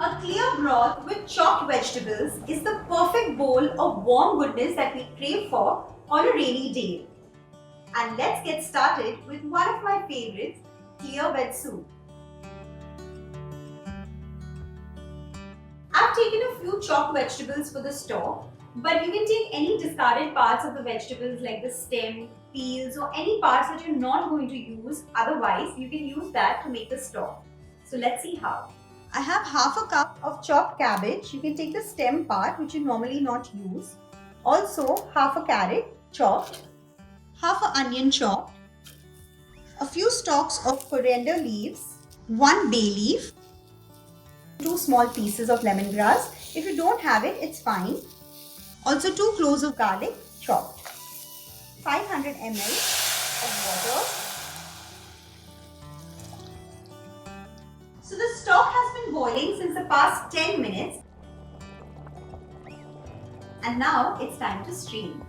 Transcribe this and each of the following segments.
A clear broth with chopped vegetables is the perfect bowl of warm goodness that we crave for on a rainy day. And let's get started with one of my favorites, clear veg soup. I've taken a few chopped vegetables for the stock, but you can take any discarded parts of the vegetables like the stem, peels or any parts that you're not going to use. Otherwise, you can use that to make the stock. So let's see how. I have half a cup of chopped cabbage. You can take the stem part which you normally not use. Also half a carrot chopped, half an onion chopped, a few stalks of coriander leaves, one bay leaf, 2 small pieces of lemongrass. If you don't have it, it's fine. Also 2 cloves of garlic chopped, 500 ml of water. So the stock has been boiling since the past 10 minutes and now it's time to strain.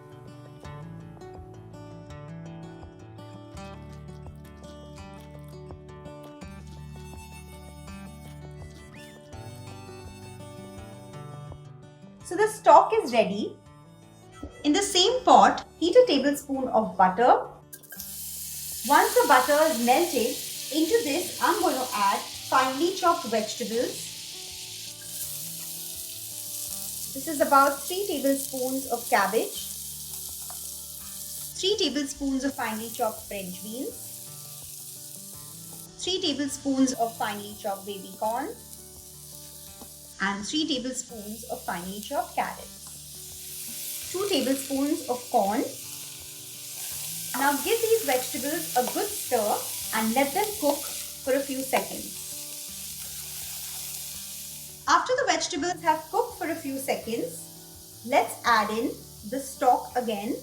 So the stock is ready. In the same pot, heat a tablespoon of butter. Once the butter is melted, into this I'm going to add finely chopped vegetables. This is about 3 tablespoons of cabbage, 3 tablespoons of finely chopped French beans, 3 tablespoons of finely chopped baby corn, and 3 tablespoons of finely chopped carrots, 2 tablespoons of corn. Now give these vegetables a good stir and let them cook for a few seconds. After the vegetables have cooked for a few seconds, let's add in the stock again.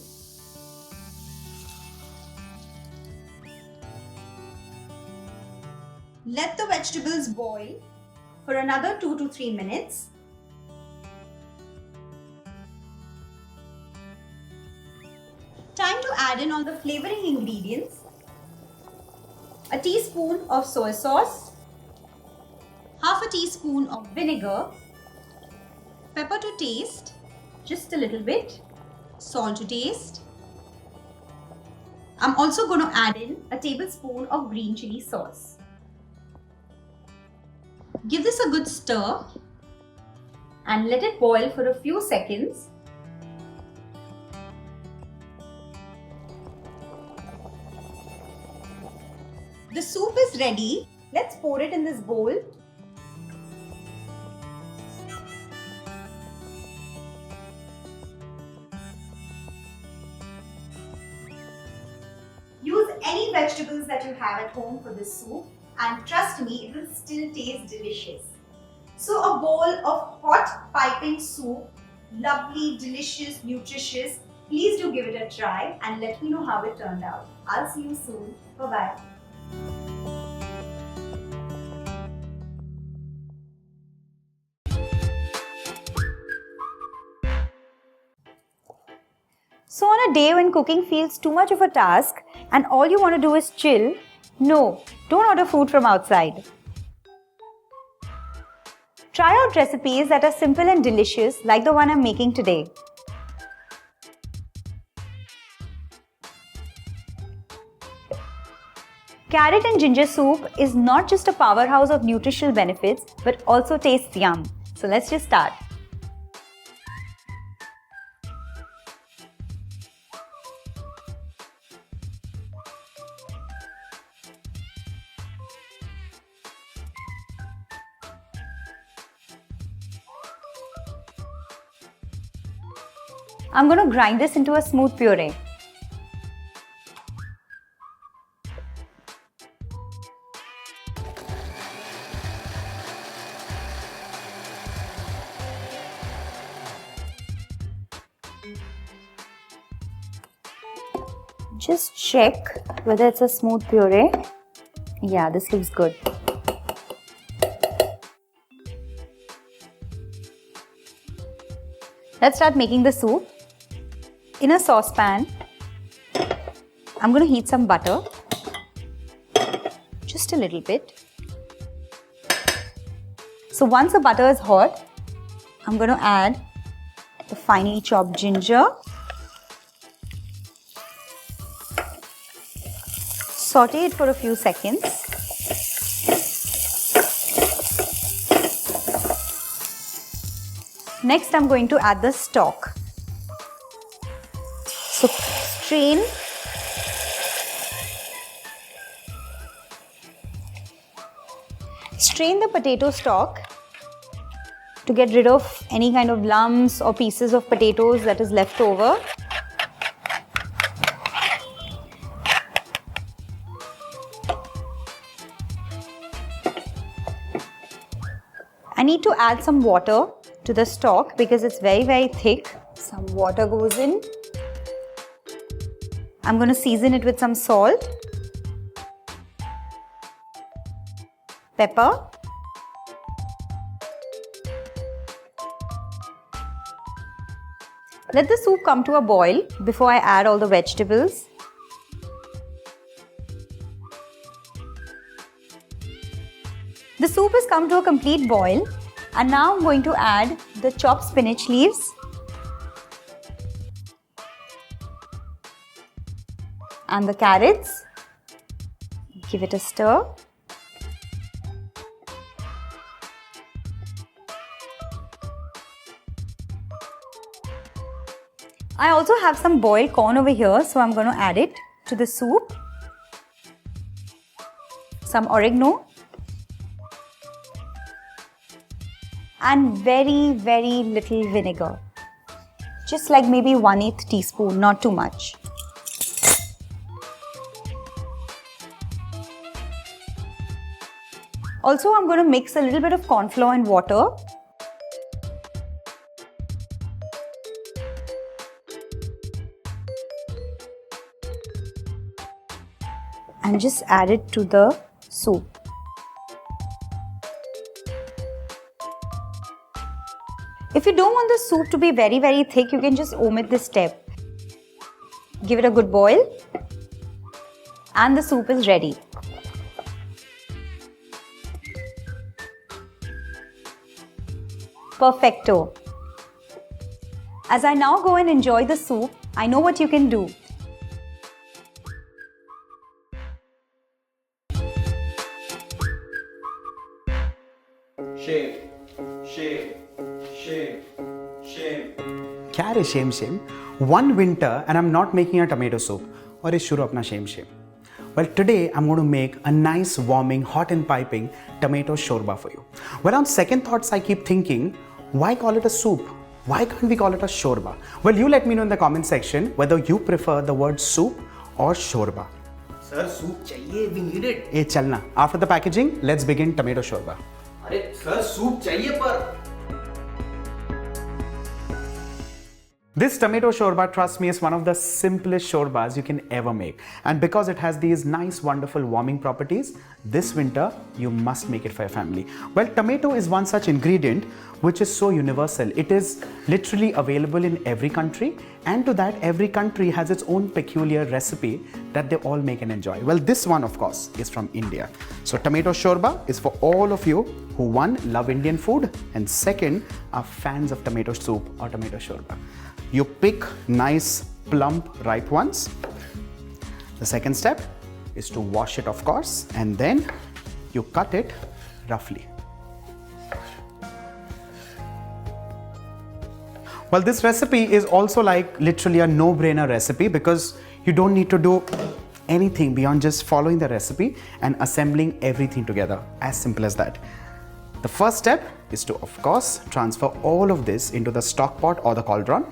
Let the vegetables boil for another 2 to 3 minutes. Time to add in all the flavoring ingredients. A teaspoon of soy sauce, half a teaspoon of vinegar, pepper to taste, just a little bit, salt to taste. I'm also going to add in a tablespoon of green chili sauce. Give this a good stir and let it boil for a few seconds. The soup is ready. Let's pour it in this bowl. Use any vegetables that you have at home for this soup and trust me, it will still taste delicious. So a bowl of hot piping soup, lovely, delicious, nutritious. Please do give it a try and let me know how it turned out. I'll see you soon. Bye-bye. So on a day when cooking feels too much of a task and all you want to do is chill, no, don't order food from outside. Try out recipes that are simple and delicious like the one I'm making today. Carrot and ginger soup is not just a powerhouse of nutritional benefits but also tastes yum. So let's just start. I'm going to grind this into a smooth puree. Just check whether it's a smooth puree. Yeah, this looks good. Let's start making the soup. In a saucepan, I'm going to heat some butter, just a little bit. So once the butter is hot, I'm going to add the finely chopped ginger. Saute it for a few seconds. Next, I'm going to add the stock. So strain. Strain the potato stock to get rid of any kind of lumps or pieces of potatoes that is left over. I need to add some water to the stock because it's very, very thick. Some water goes in. I'm going to season it with some salt, pepper, let the soup come to a boil before I add all the vegetables. The soup has come to a complete boil, and now I'm going to add the chopped spinach leaves and the carrots. Give it a stir. I also have some boiled corn over here, so I'm going to add it to the soup. Some oregano. And very, very little vinegar. Just like maybe 1/8 teaspoon, not too much. Also, I'm going to mix a little bit of corn flour and water. And just add it to the soup. If you don't want the soup to be very, very thick, you can just omit this step. Give it a good boil and the soup is ready. Perfecto. As I now go and enjoy the soup, I know what you can do. Shame, shame, shame, shame. क्या रे shame shame? One winter and I'm not making a tomato soup. और ये शुरू अपना shame shame. Well, today I'm going to make a nice warming, hot and piping tomato shorba for you. Well, on second thoughts, I keep thinking, why call it a soup? Why can't we call it a shorba? Well, you let me know in the comment section whether you prefer the word soup or shorba. Sir, soup चाहिए, we need it. Hey, chalna. After the packaging, let's begin tomato shorba. अरे sir soup चाहिए पर This tomato shorba, trust me, is one of the simplest shorbas you can ever make. And because it has these nice, wonderful warming properties, this winter, you must make it for your family. Well, tomato is one such ingredient which is so universal. It is literally available in every country. And to that, every country has its own peculiar recipe that they all make and enjoy. Well, this one, of course, is from India. So tomato shorba is for all of you who, one, love Indian food, and second, are fans of tomato soup or tomato shorba. You pick nice, plump, ripe ones. The second step is to wash it, of course, and then you cut it roughly. Well, this recipe is also like literally a no-brainer recipe because you don't need to do anything beyond just following the recipe and assembling everything together. As simple as that. The first step is to, of course, transfer all of this into the stock pot or the cauldron.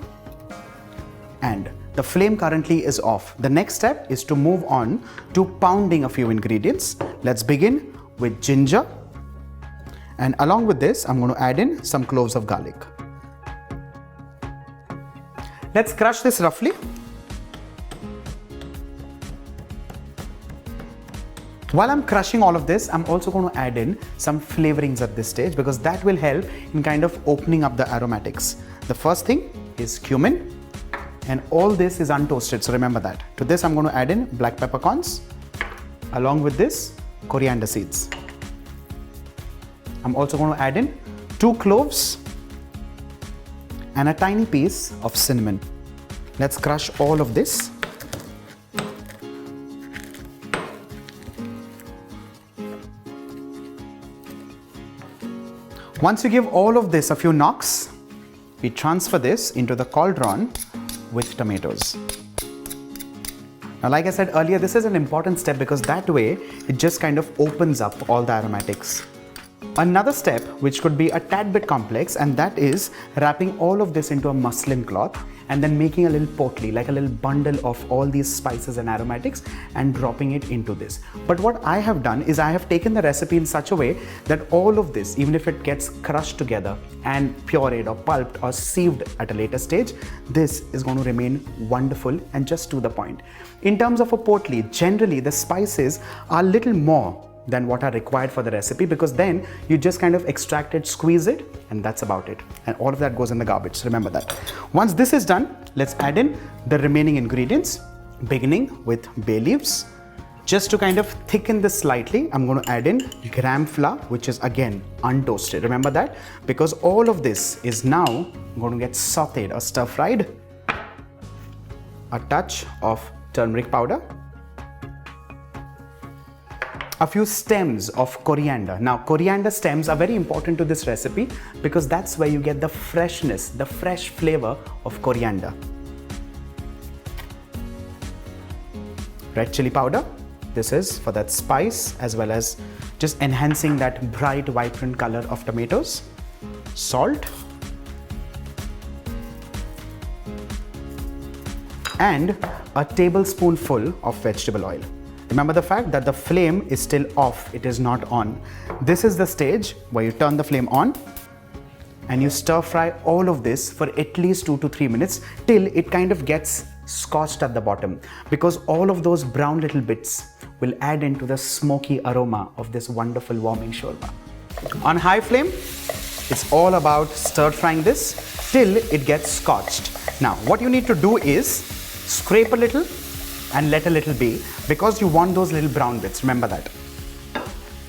And the flame currently is off. The next step is to move on to pounding a few ingredients. Let's begin with ginger. And along with this, I'm going to add in some cloves of garlic. Let's crush this roughly. While I'm crushing all of this, I'm also going to add in some flavorings at this stage because that will help in kind of opening up the aromatics. The first thing is cumin. And all this is untoasted, so remember that. To this, I'm going to add in black peppercorns. Along with this, coriander seeds. I'm also going to add in 2 cloves, and a tiny piece of cinnamon. Let's crush all of this. Once you give all of this a few knocks, we transfer this into the cauldron with tomatoes. Now, like I said earlier, this is an important step because that way it just kind of opens up all the aromatics. Another step which could be a tad bit complex, and that is wrapping all of this into a muslin cloth and then making a little potli, like a little bundle of all these spices and aromatics, and dropping it into this. But what I have done is I have taken the recipe in such a way that all of this, even if it gets crushed together and pureed or pulped or sieved at a later stage, this is going to remain wonderful and just to the point. In terms of a potli, generally the spices are a little more than what are required for the recipe, because then you just kind of extract it, squeeze it, and that's about it. And all of that goes in the garbage, so remember that. Once this is done, let's add in the remaining ingredients, beginning with bay leaves. Just to kind of thicken this slightly, I'm going to add in gram flour, which is again untoasted. Remember that, because all of this is now going to get sauteed or stir fried. A touch of turmeric powder. A few stems of coriander. Now, coriander stems are very important to this recipe because that's where you get the freshness, the fresh flavor of coriander. Red chili powder. This is for that spice as well as just enhancing that bright, vibrant color of tomatoes. Salt. And a tablespoonful of vegetable oil. Remember the fact that the flame is still off, it is not on. This is the stage where you turn the flame on and you stir fry all of this for at least 2 to 3 minutes till it kind of gets scorched at the bottom, because all of those brown little bits will add into the smoky aroma of this wonderful warming shorba. On high flame, it's all about stir frying this till it gets scorched. Now, what you need to do is scrape a little and let a little be, because you want those little brown bits, remember that.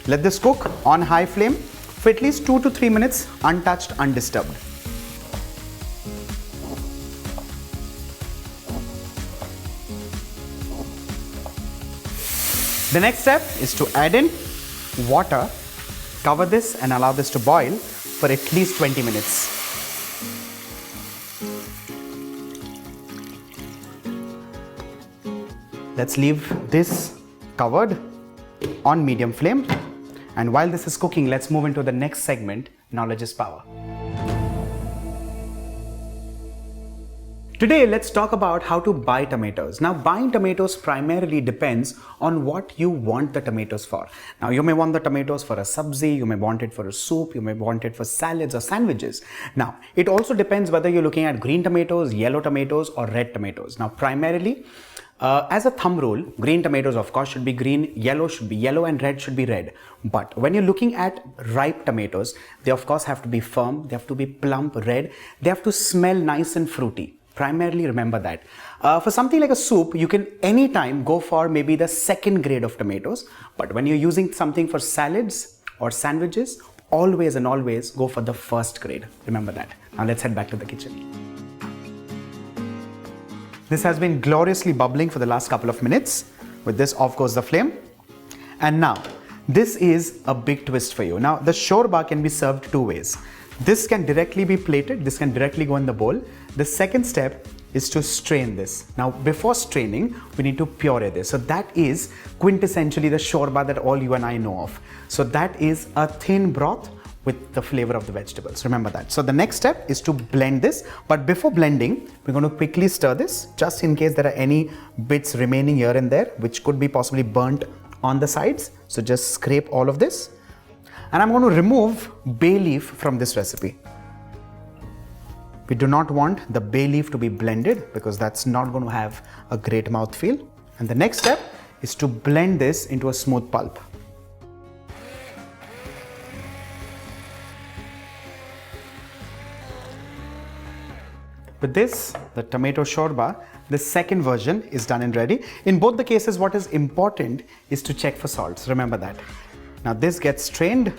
Let this cook on high flame for at least 2 to 3 minutes, untouched, undisturbed. The next step is to add in water, cover this and allow this to boil for at least 20 minutes. Let's leave this covered on medium flame. And while this is cooking, let's move into the next segment, Knowledge is Power. Today, let's talk about how to buy tomatoes. Now, buying tomatoes primarily depends on what you want the tomatoes for. Now, you may want the tomatoes for a sabzi, you may want it for a soup, you may want it for salads or sandwiches. Now, it also depends whether you're looking at green tomatoes, yellow tomatoes, or red tomatoes. Now, primarily, as a thumb rule, green tomatoes of course should be green, yellow should be yellow, and red should be red. But when you're looking at ripe tomatoes, they of course have to be firm, they have to be plump red, they have to smell nice and fruity. Primarily remember that. For something like a soup, you can anytime go for maybe the second grade of tomatoes. But when you're using something for salads or sandwiches, always and always go for the first grade. Remember that. Now let's head back to the kitchen. This has been gloriously bubbling for the last couple of minutes. With this, off goes the flame. And now, this is a big twist for you. Now, the shorba can be served 2 ways. This can directly be plated, this can directly go in the bowl. The second step is to strain this. Now, before straining, we need to puree this. So that is quintessentially the shorba that all you and I know of. So that is a thin broth with the flavor of the vegetables. Remember that. So the next step is to blend this. But before blending, we're going to quickly stir this just in case there are any bits remaining here and there, which could be possibly burnt on the sides. So just scrape all of this. And I'm going to remove bay leaf from this recipe. We do not want the bay leaf to be blended because that's not going to have a great mouthfeel. And the next step is to blend this into a smooth pulp. With this, the tomato shorba, the second version is done and ready. In both the cases, what is important is to check for salts. Remember that. Now this gets strained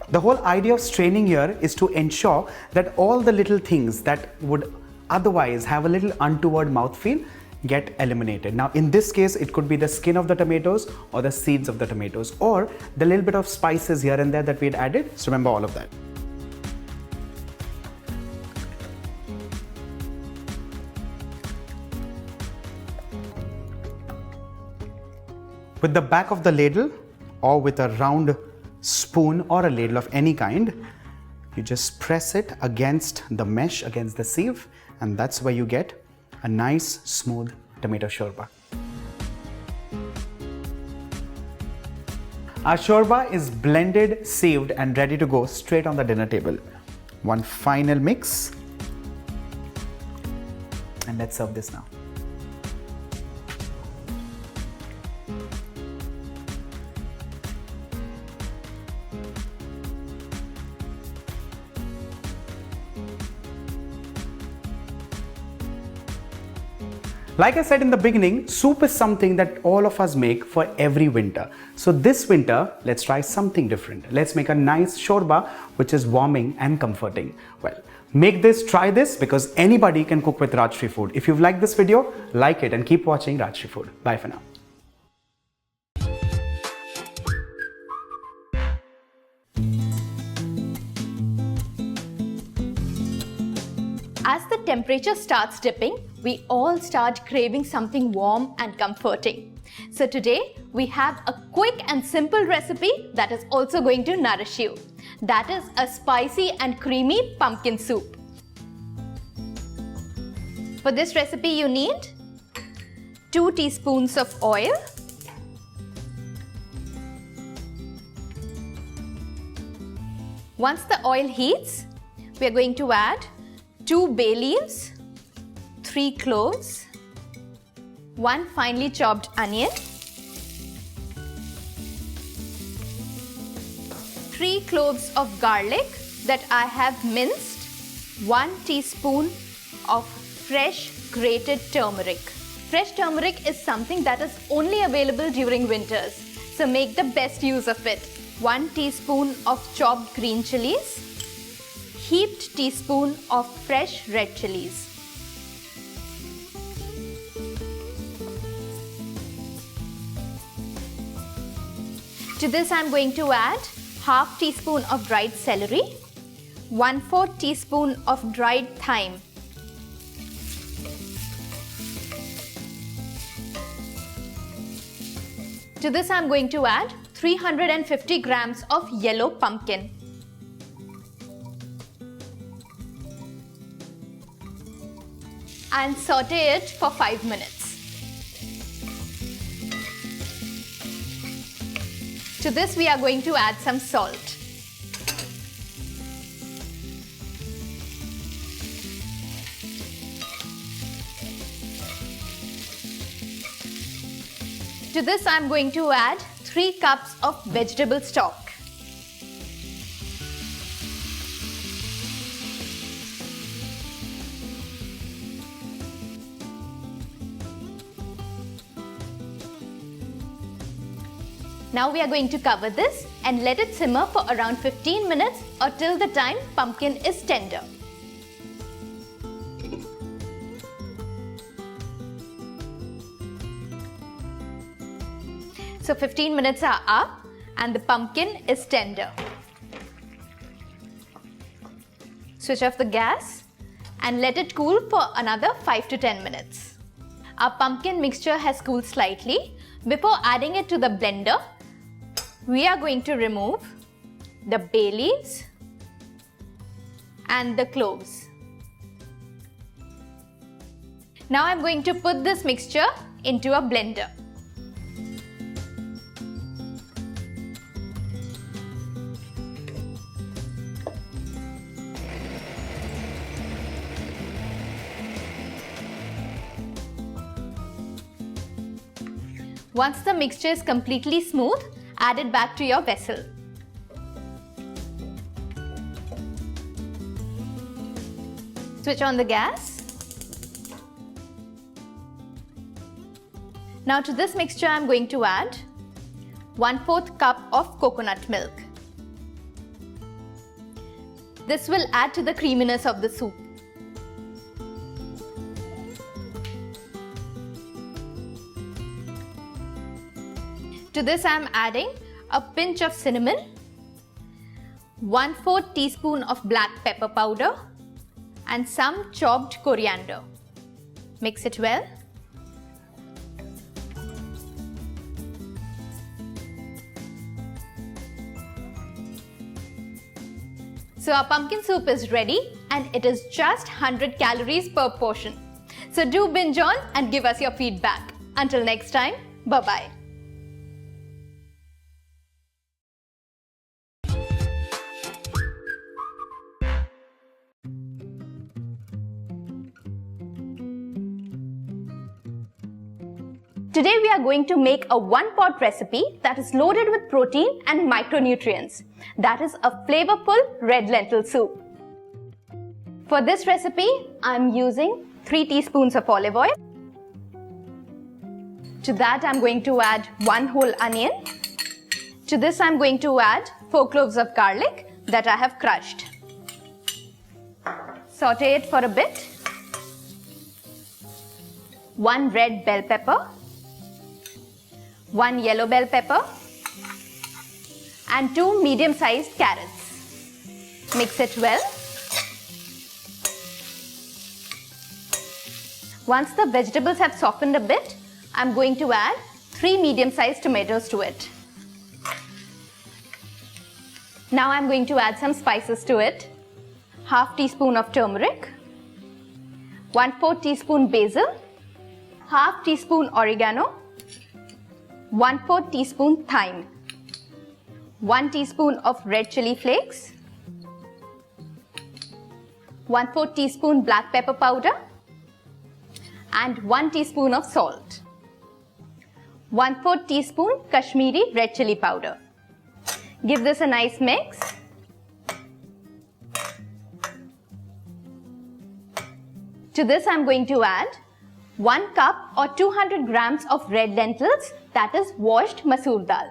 The whole idea of straining here is to ensure that all the little things that would otherwise have a little untoward mouthfeel get eliminated. Now in this case, it could be the skin of the tomatoes or the seeds of the tomatoes or the little bit of spices here and there that we had added. So remember all of that. With the back of the ladle or with a round spoon or a ladle of any kind, you just press it against the mesh, against the sieve, and that's where you get a nice smooth tomato shorba. Our shorba is blended, sieved and ready to go straight on the dinner table. One final mix and let's serve this now. Like I said in the beginning, soup is something that all of us make for every winter. So this winter, let's try something different. Let's make a nice shorba which is warming and comforting. Well, make this, try this, because anybody can cook with Rajshri food. If you've liked this video, like it and keep watching Rajshri food. Bye for now. As the temperature starts dipping, we all start craving something warm and comforting. So today, we have a quick and simple recipe that is also going to nourish you. That is a spicy and creamy pumpkin soup. For this recipe, you need 2 teaspoons of oil, once the oil heats, we are going to add 2 bay leaves, 3 cloves, 1 finely chopped onion, 3 cloves of garlic that I have minced, 1 teaspoon of fresh grated turmeric. Fresh turmeric is something that is only available during winters, so make the best use of it. 1 teaspoon of chopped green chilies, heaped teaspoon of fresh red chilies. To this I am going to add half teaspoon of dried celery, 1/4 teaspoon of dried thyme, to this I am going to add 350 grams of yellow pumpkin. And saute it for 5 minutes. To this we are going to add some salt. To this I am going to add 3 cups of vegetable stock. Now we are going to cover this and let it simmer for around 15 minutes or till the time pumpkin is tender. So 15 minutes are up and the pumpkin is tender. Switch off the gas and let it cool for another 5 to 10 minutes. Our pumpkin mixture has cooled slightly. Before adding it to the blender, we are going to remove the bay leaves and the cloves. Now I'm going to put this mixture into a blender. Once the mixture is completely smooth, add it back to your vessel. Switch on the gas. Now to this mixture I am going to add 1/4 cup of coconut milk. This will add to the creaminess of the soup. To this I am adding a pinch of cinnamon, 1/4 teaspoon of black pepper powder and some chopped coriander. Mix it well. So our pumpkin soup is ready and it is just 100 calories per portion. So do binge on and give us your feedback. Until next time, bye-bye. Today we are going to make a one-pot recipe that is loaded with protein and micronutrients. That is a flavorful red lentil soup. For this recipe, I am using 3 teaspoons of olive oil. To that I am going to add 1 whole onion. To this I am going to add 4 cloves of garlic that I have crushed. Saute it for a bit. 1 red bell pepper, 1 yellow bell pepper and 2 medium-sized carrots. Mix it well. Once the vegetables have softened a bit, I am going to add 3 medium-sized tomatoes to it. Now I am going to add some spices to it. Half teaspoon of turmeric, 1/4 teaspoon basil, half teaspoon oregano, 1/4 teaspoon thyme, 1 teaspoon of red chili flakes, 1/4 teaspoon black pepper powder and 1 teaspoon of salt, 1/4 teaspoon Kashmiri red chili powder. Give this a nice mix. To this I am going to add 1 cup or 200 grams of red lentils, that is washed masoor dal.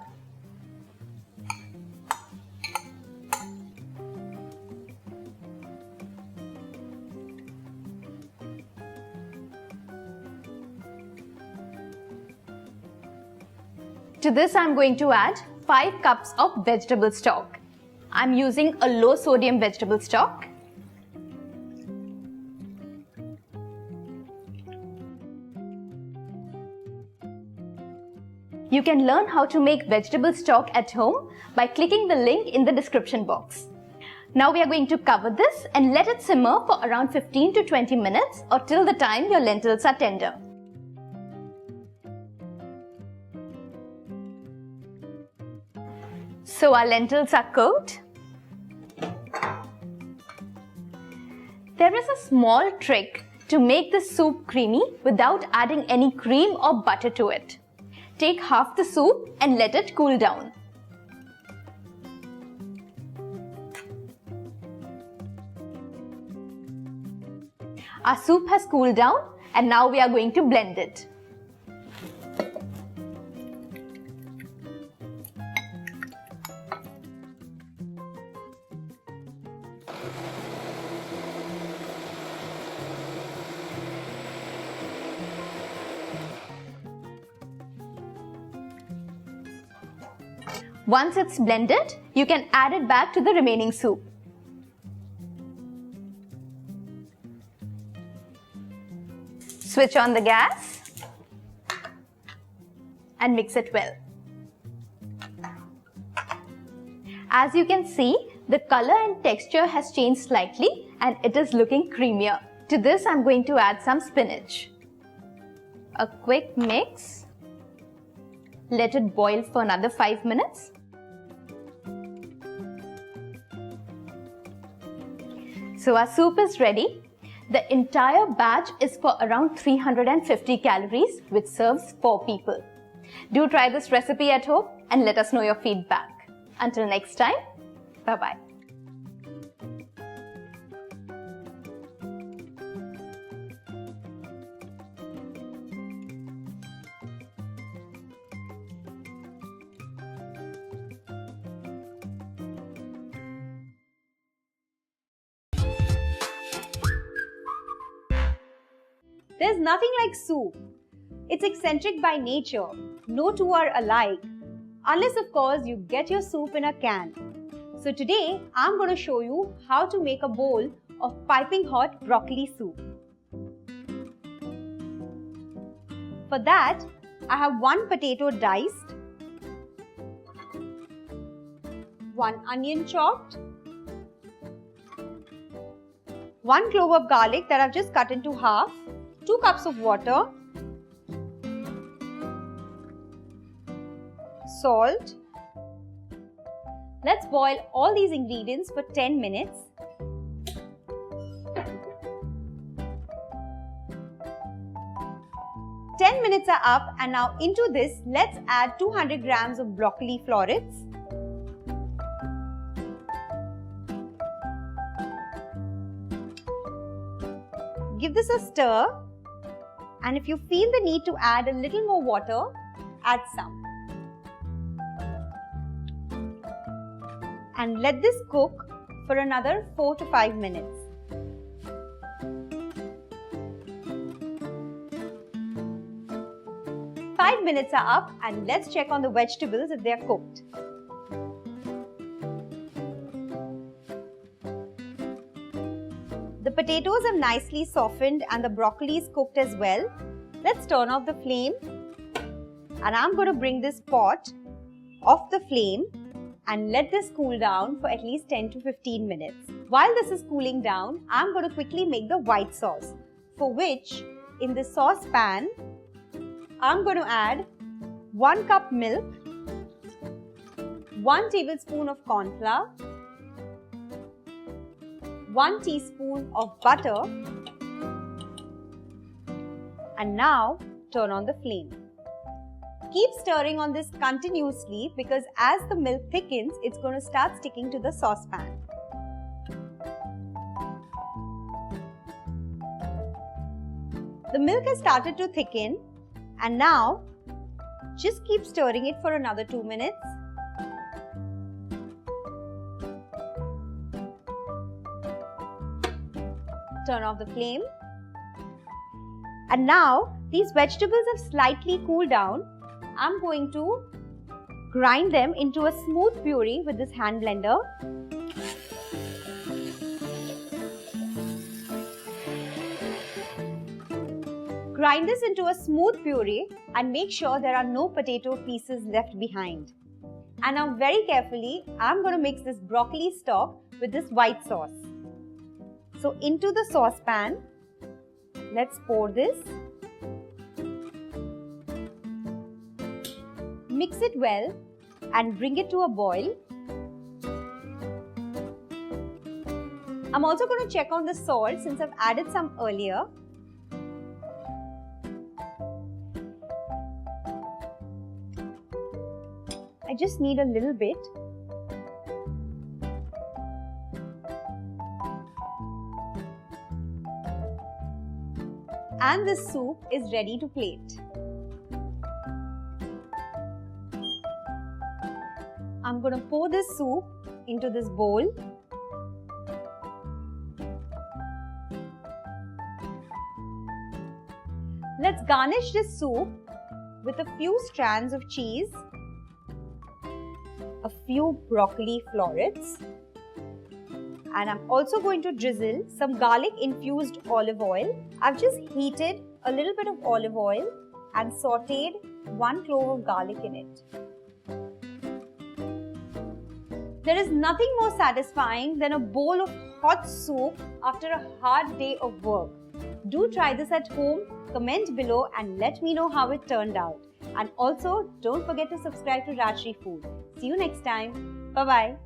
To this I am going to add 5 cups of vegetable stock. I am using a low sodium vegetable stock. You can learn how to make vegetable stock at home by clicking the link in the description box. Now we are going to cover this and let it simmer for around 15 to 20 minutes or till the time your lentils are tender. So our lentils are cooked. There is a small trick to make the soup creamy without adding any cream or butter to it. Take half the soup and let it cool down. Our soup has cooled down and now we are going to blend it. Once it's blended, you can add it back to the remaining soup. Switch on the gas and mix it well. As you can see, the color and texture has changed slightly and it is looking creamier. To this, I'm going to add some spinach. A quick mix. Let it boil for another 5 minutes. So our soup is ready. The entire batch is for around 350 calories, which serves 4 people. Do try this recipe at home and let us know your feedback. Until next time, bye-bye. There's nothing like soup. It's eccentric by nature. No two are alike. Unless, of course, you get your soup in a can. So today, I'm going to show you how to make a bowl of piping hot broccoli soup. For that, I have 1 potato diced, 1 onion chopped, 1 clove of garlic that I've just cut into half, 2 cups of water, salt. Let's boil all these ingredients for 10 minutes. Ten minutes are up, and now into this, let's add 200 grams of broccoli florets, give this a stir, and if you feel the need to add a little more water, add some. And let this cook for another 4 to 5 minutes. Five minutes are up, and let's check on the vegetables if they are cooked. The potatoes have nicely softened and the broccoli is cooked as well. Let's turn off the flame, and I'm going to bring this pot off the flame and let this cool down for at least 10 to 15 minutes. While this is cooling down, I'm going to quickly make the white sauce, for which in the saucepan, I'm going to add 1 cup milk, 1 tablespoon of corn flour, 1 teaspoon of butter, and now turn on the flame. Keep stirring on this continuously because as the milk thickens, it's going to start sticking to the saucepan. The milk has started to thicken, and now just keep stirring it for another 2 minutes. Turn off the flame. And now these vegetables have slightly cooled down. I'm going to grind them into a smooth puree with this hand blender. Grind this into a smooth puree and make sure there are no potato pieces left behind. And now very carefully, I'm going to mix this broccoli stock with this white sauce. So into the saucepan, let's pour this. Mix it well and bring it to a boil. I'm also going to check on the salt since I've added some earlier. I just need a little bit. And this soup is ready to plate. I'm going to pour this soup into this bowl. Let's garnish this soup with a few strands of cheese, a few broccoli florets, and I'm also going to drizzle some garlic infused olive oil. I've just heated a little bit of olive oil and sauteed 1 clove of garlic in it. There is nothing more satisfying than a bowl of hot soup after a hard day of work. Do try this at home, comment below and let me know how it turned out. And also, don't forget to subscribe to Rajshri Food. See you next time. Bye-bye.